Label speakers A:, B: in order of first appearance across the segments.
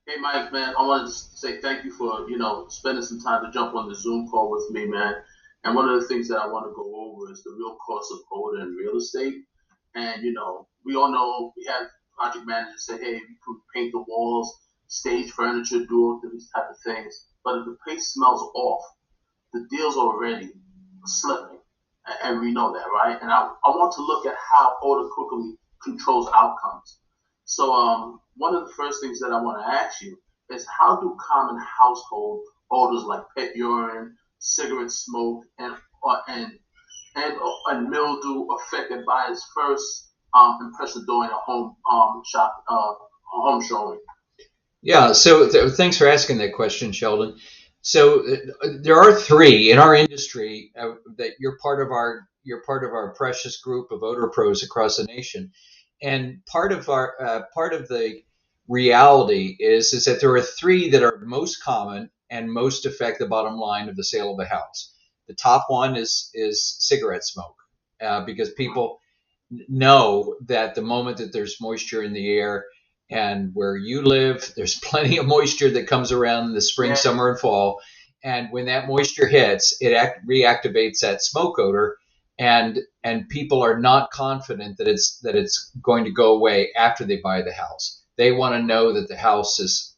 A: Hey Mike, man, I wanted to say thank you for, spending some time to jump on the Zoom call with me, man. And one of the things that I want to go over is the real cost of odor in real estate. And, we all know we have project managers say, hey, you can paint the walls, stage furniture, do all these type of things. But if the place smells off, the deal's already slipping. And we know that, right? And I want to look at how odor quickly controls outcomes. So, one of the first things that I want to ask you is how do common household odors like pet urine, cigarette smoke, and mildew affect a buyer's first impression during a home showing?
B: Yeah, so thanks for asking that question, Sheldon. So there are three in our industry that you're part of our precious group of odor pros across the nation, and part of the reality is that there are three that are most common and most affect the bottom line of the sale of a house. The top one is cigarette smoke, because people know that the moment that there's moisture in the air, and where you live, there's plenty of moisture that comes around in the spring,
A: Yeah.
B: summer, and fall. And when that moisture hits, it reactivates that smoke odor, and people are not confident that it's going to go away after they buy the house. They want to know that the house is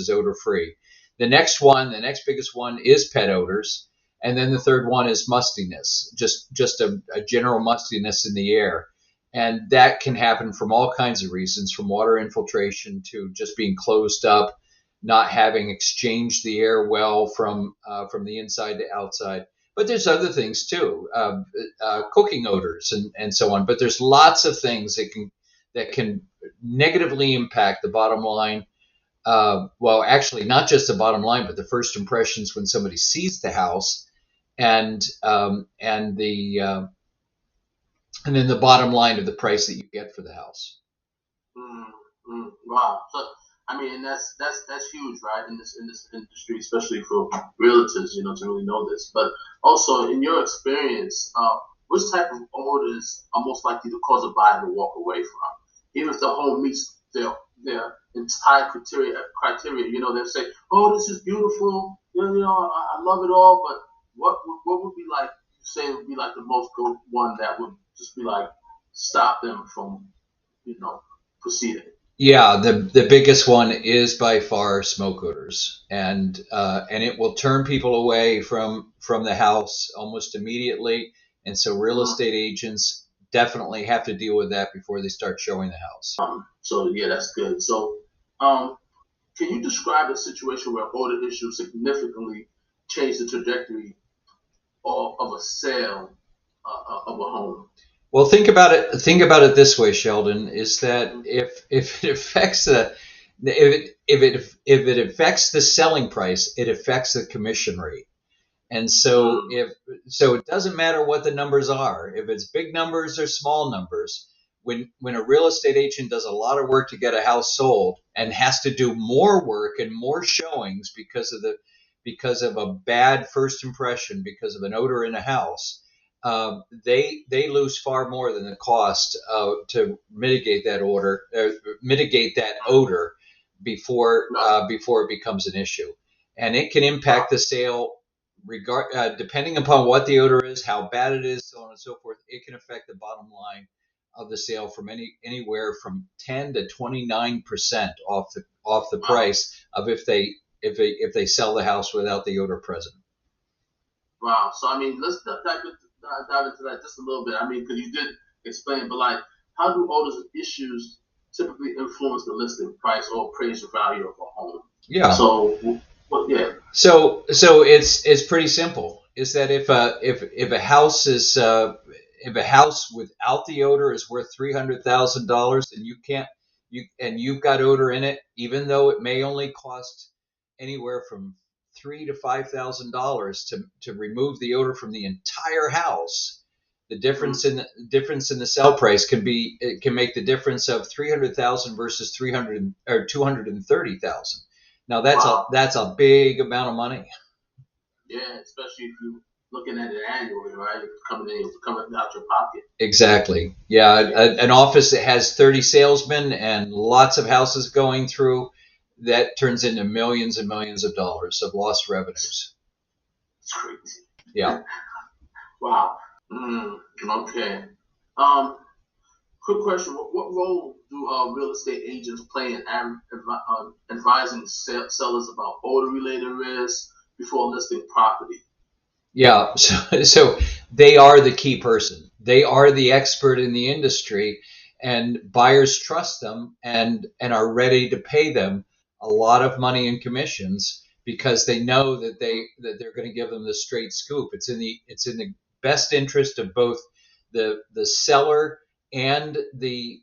B: odor free. The next biggest one is pet odors, and then the third one is mustiness, just a general mustiness in the air. And that can happen from all kinds of reasons, from water infiltration to just being closed up, not having exchanged the air well from the inside to outside. But there's other things too, cooking odors and so on. But there's lots of things that can negatively impact the bottom line. Well, actually, not just the bottom line, but the first impressions when somebody sees the house, and and then the bottom line of the price that you get for the house.
A: Mm, wow. So, I mean, and that's huge, right? In this industry, especially for realtors, to really know this. But also, in your experience, which type of orders are most likely to cause a buyer to walk away from, even if the home meets their entire criteria? They'll say, "Oh, this is beautiful. I love it all." But what would be like? You say would be like the most good one that would just be like stop them from proceeding.
B: Yeah, the biggest one is by far smoke odors, and it will turn people away from the house almost immediately. And so real
A: Mm.
B: estate agents definitely have to deal with that before they start showing the house.
A: So yeah, that's good. So, um, can you describe a situation where odor issues significantly change the trajectory of a sale of a home?
B: Well, think about it. Think about it this way, Sheldon: is that
A: Mm.
B: if it affects the if it affects the selling price, it affects the commission rate. And so
A: Mm.
B: if so it doesn't matter what the numbers are, if it's big numbers or small numbers. When a real estate agent does a lot of work to get a house sold and has to do more work and more showings because of a bad first impression, because of an odor in a house, they lose far more than the cost to mitigate that odor
A: Right.
B: before it becomes an issue. And it can impact the sale depending upon what the odor is, how bad it is, so on and so forth. It can affect the bottom line of the sale from anywhere from 10 to 29% off the
A: Wow.
B: price of if they sell the house without the odor present.
A: Wow. So I mean, let's dive into that just a little bit. I mean, because you did explain, but like, how do odors issues typically influence the listing price or appraisal value of a home?
B: Yeah.
A: So, well, yeah.
B: So it's pretty simple. Is that if a house is if a house without the odor is worth $300,000, and you've got odor in it, even though it may only cost anywhere from $3,000 to remove the odor from the entire house, the
A: Mm-hmm.
B: difference in the sell price it can make the difference of 300,000 versus 300 or 230,000. Now
A: Wow.
B: that's a big amount of money.
A: Yeah, especially if you're looking at it annually, right? It's coming out your pocket.
B: Exactly. Yeah,
A: Yeah.
B: an office that has 30 salesmen and lots of houses going through. that turns into millions and millions of dollars of lost revenues.
A: It's crazy.
B: Yeah.
A: Wow. Okay. Quick question: what role do real estate agents play in advising sellers about odor-related risks before listing property?
B: Yeah. So they are the key person. They are the expert in the industry, and buyers trust them and are ready to pay them a lot of money in commissions because they know that they're going to give them the straight scoop. It's in the best interest of both the seller and the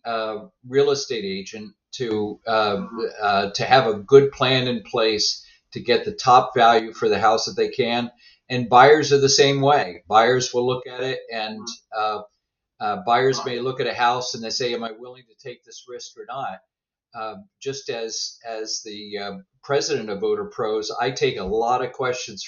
B: real estate agent to have a good plan in place to get the top value for the house that they can. And buyers are the same way. Buyers will look at it, and buyers may look at a house and they say, "Am I willing to take this risk or not?" Just as the president of Odor Pros, I take a lot of questions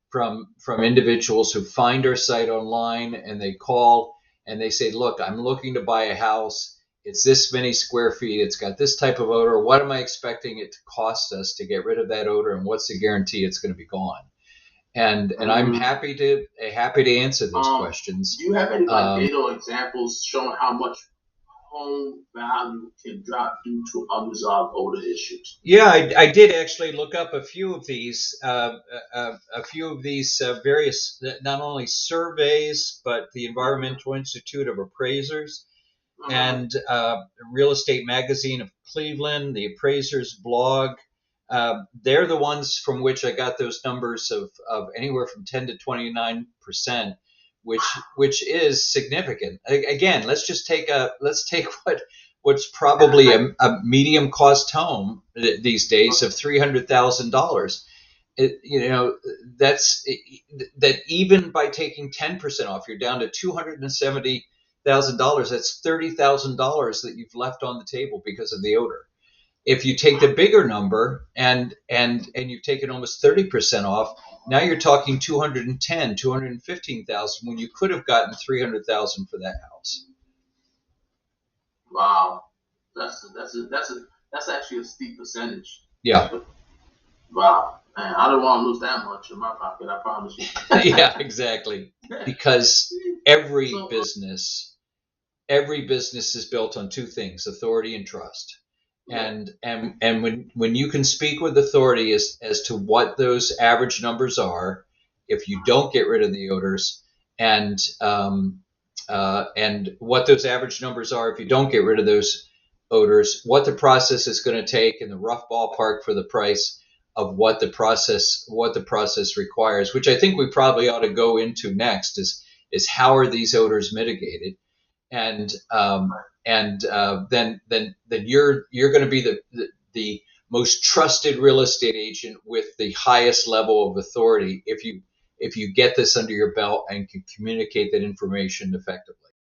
B: from individuals who find our site online and they call and they say, "Look, I'm looking to buy a house. It's this many square feet. It's got this type of odor. What am I expecting it to cost us to get rid of that odor, and what's the guarantee it's going to be gone?" And I'm happy to answer those questions.
A: Do you have any data or examples showing how much home value can drop due to unresolved odor issues?
B: Yeah, I did actually look up a few of these, various, not only surveys, but the Environmental Institute of Appraisers and Real Estate Magazine of Cleveland, the Appraisers blog. They're the ones from which I got those numbers of anywhere from 10 to 29%, which is significant. Again, let's take what's probably a medium cost home these days of $300,000. That even by taking 10% off, you're down to $270,000. That's $30,000 that you've left on the table because of the odor. If you take the bigger number and you've taken almost 30% off, now you're talking 215,000 when you could have gotten 300,000 for that house.
A: Wow, that's actually a steep percentage.
B: Yeah.
A: Wow, man, I don't want to lose that much in my pocket. I promise you.
B: Yeah, exactly. Because every business is built on two things: authority and trust. And when you can speak with authority as to what those average numbers are, if you don't get rid of the odors, and what those average numbers are if you don't get rid of those odors, what the process is going to take, in the rough ballpark for the price of what the process requires, which I think we probably ought to go into next, is how are these odors mitigated, and then you're going to be the most trusted real estate agent with the highest level of authority if you get this under your belt and can communicate that information effectively.